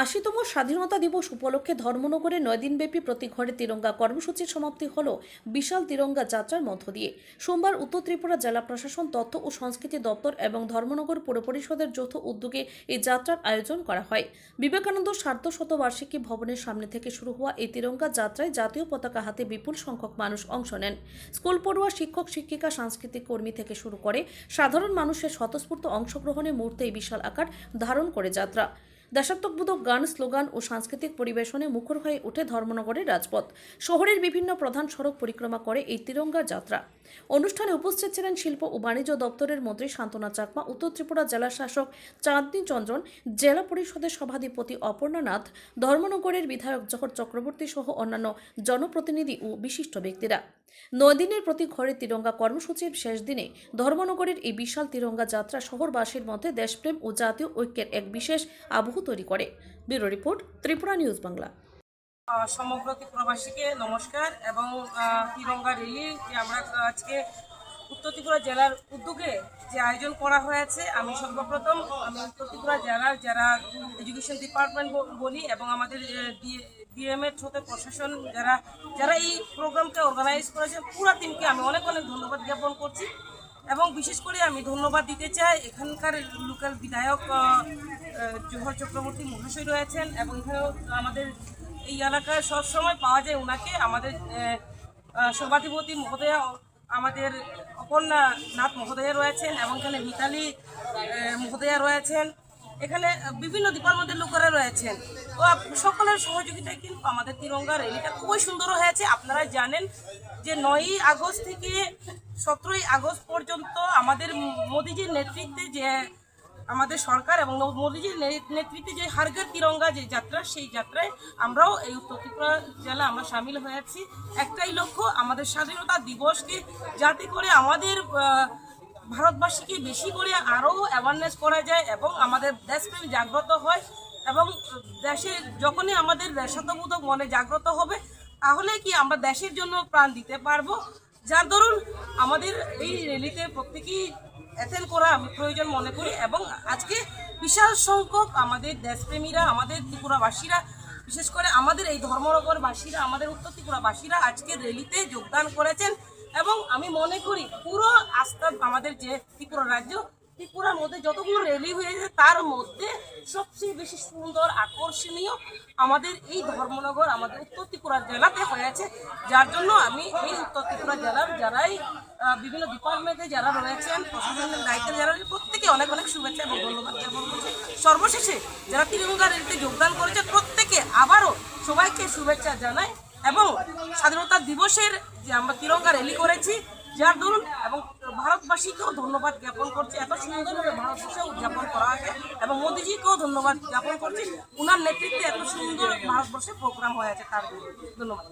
৮০তম স্বাধীনতা দিবস উপলক্ষে ধর্মনগরে ৯ দিনব্যাপী প্রতি ঘরে তিরঙ্গা কর্মসূচির সমাপ্তি হল বিশাল তিরঙ্গা যাত্রার মধ্য দিয়ে। সোমবার উত্তর ত্রিপুরা জেলা প্রশাসন, তথ্য ও সংস্কৃতি দপ্তর এবং ধর্মনগর পৌর পরিষদের যৌথ উদ্যোগে এই যাত্রার আয়োজন করা হয়। বিবেকানন্দ সার্ধশতবার্ষিকী ভবনের সামনে থেকে শুরু হওয়া এই তিরঙ্গা যাত্রায় জাতীয় পতাকা হাতে বিপুল সংখ্যক মানুষ অংশ নেন। স্কুল পড়ুয়া, শিক্ষক শিক্ষিকা, সাংস্কৃতিক কর্মী থেকে শুরু করে সাধারণ মানুষের স্বতঃস্ফূর্ত অংশগ্রহণে মুহূর্তে এই বিশাল আকার ধারণ করে যাত্রা। দেশাত্মবোধক গান, স্লোগান ও সাংস্কৃতিক পরিবেশনে মুখর হয়ে ওঠে ধর্মনগরের রাজপথ। শহরের বিভিন্ন প্রধান সড়ক পরিক্রমা করে এই তিরঙ্গা যাত্রা। অনুষ্ঠানে উপস্থিত ছিলেন শিল্প ও বাণিজ্য দপ্তরের মন্ত্রী শান্তনা চাকমা, উত্তর ত্রিপুরা জেলা শাসক চাঁদনী চন্দ্রন, জেলা পরিষদের সভাধিপতি অপর্ণা নাথ, ধর্মনগরের বিধায়ক জহর চক্রবর্তী সহ অন্যান্য জনপ্রতিনিধি ও বিশিষ্ট ব্যক্তিরা। ৯ দিনের প্রতি ঘরে তিরঙ্গা কর্মসূচির শেষ দিনে ধর্মনগরের এই বিশাল তিরঙ্গা যাত্রা শহরবাসীর মধ্যে দেশপ্রেম ও জাতীয় ঐক্যের এক বিশেষ আবহ তৈরি করে। Bureau report, Tripura news Bangla. সমগ্র ত্রিপুরাবাসীকে নমস্কার। এবং তিরঙ্গা র্যালি যে আমরা আজকে উত্তর ত্রিপুরা জেলার উদ্যোগে যে আয়োজন করা হয়েছে, আমি সর্বপ্রথম উত্তর ত্রিপুরা জেলার যারা এডুকেশন ডিপার্টমেন্ট বলি এবং আমাদের ডিএমএর সাথে প্রশাসন যারা এই প্রোগ্রামকে অর্গানাইজ করেছে, পুরো টিমকে আমি অনেক ধন্যবাদ জ্ঞাপন করছি। এবং বিশেষ করে আমি ধন্যবাদ দিতে চাই এখানকার লোকাল বিধায়ক জহর চক্রবর্তী মহাশয় রয়েছেন, এবং এখানেও আমাদের এই এলাকায় সবসময় পাওয়া যায় ওনাকে, আমাদের সভাধিপতি মহোদয়া, আমাদের অপর্ণা নাথ মহোদয়া রয়েছেন, এবং এখানে মিতালি মহোদয়া রয়েছেন, এখানে বিভিন্ন ডিপার্টমেন্টের লোকেরা রয়েছেন। তো সকলের সহযোগিতায় কিন্তু আমাদের তিরঙ্গা র্যালিটা খুবই সুন্দর হয়েছে। আপনারা জানেন যে 9ই আগস্ট থেকে 17ই আগস্ট পর্যন্ত আমাদের মোদিজির নেতৃত্বে যে আমাদের সরকার এবং মোদিজির নেতৃত্বে যে হর ঘর তিরঙ্গা যে যাত্রা, সেই যাত্রায় আমরাও এই উত্তর ত্রিপুরা জেলা আমরা সামিল হয়েছি। একটাই লক্ষ্য, আমাদের স্বাধীনতা দিবসকে যাতে করে আমাদের ভারতবাসীকে বেশি করে আরও অ্যাওয়ারনেস করা যায় এবং আমাদের দেশপ্রেম জাগ্রত হয়। এবং দেশে যখনই আমাদের দেশাত্মবোধক মনে জাগ্রত হবে, তাহলে কি আমরা দেশের জন্য প্রাণ দিতে পারবো। যার দরুন আমাদের এই র্যালিতে প্রত্যেকেই অ্যাটেন্ড করা আমি প্রয়োজন মনে করি। এবং আজকে বিশাল সংখ্যক আমাদের দেশপ্রেমীরা, আমাদের ত্রিপুরাবাসীরা, বিশেষ করে আমাদের এই ধর্মনগরবাসীরা, আমাদের উত্তর ত্রিপুরাবাসীরা আজকে র্যালিতে যোগদান করেছেন। এবং আমি মনে করি পুরো আস্থা আমাদের যে ত্রিপুরা রাজ্য, ত্রিপুরার মধ্যে যতগুলো র্যালি হয়েছে তার মধ্যে সবচেয়ে বেশি সুন্দর আকর্ষণীয় আমাদের এই ধর্মনগর, আমাদের উত্তর ত্রিপুরা জেলাতে হয়েছে। যার জন্য আমি এই উত্তর ত্রিপুরা জেলার যারাই বিভিন্ন ডিপার্টমেন্টে যারা রয়েছেন, প্রশাসনের দায়িত্বে যারা, প্রত্যেকে অনেক শুভেচ্ছা এবং ধন্যবাদ জ্ঞাপন করছি। সর্বশেষে যারা তিরঙ্গা র্যালিতে যোগদান করেছে প্রত্যেকে আবারও সবাইকে শুভেচ্ছা জানাই। এবং স্বাধীনতা দিবসের যে আমরা তিরঙ্গা র্যালি করেছি, যার দরুন এবং ভারতবাসীকেও ধন্যবাদ জ্ঞাপন করছি, এত সুন্দরভাবে ভারতবর্ষে উদযাপন করা হয়েছে। এবং মোদিজিকেও ধন্যবাদ জ্ঞাপন করছি, ওনার নেতৃত্বে এত সুন্দর ভারতবর্ষে প্রোগ্রাম হয়েছে, তার ধন্যবাদ।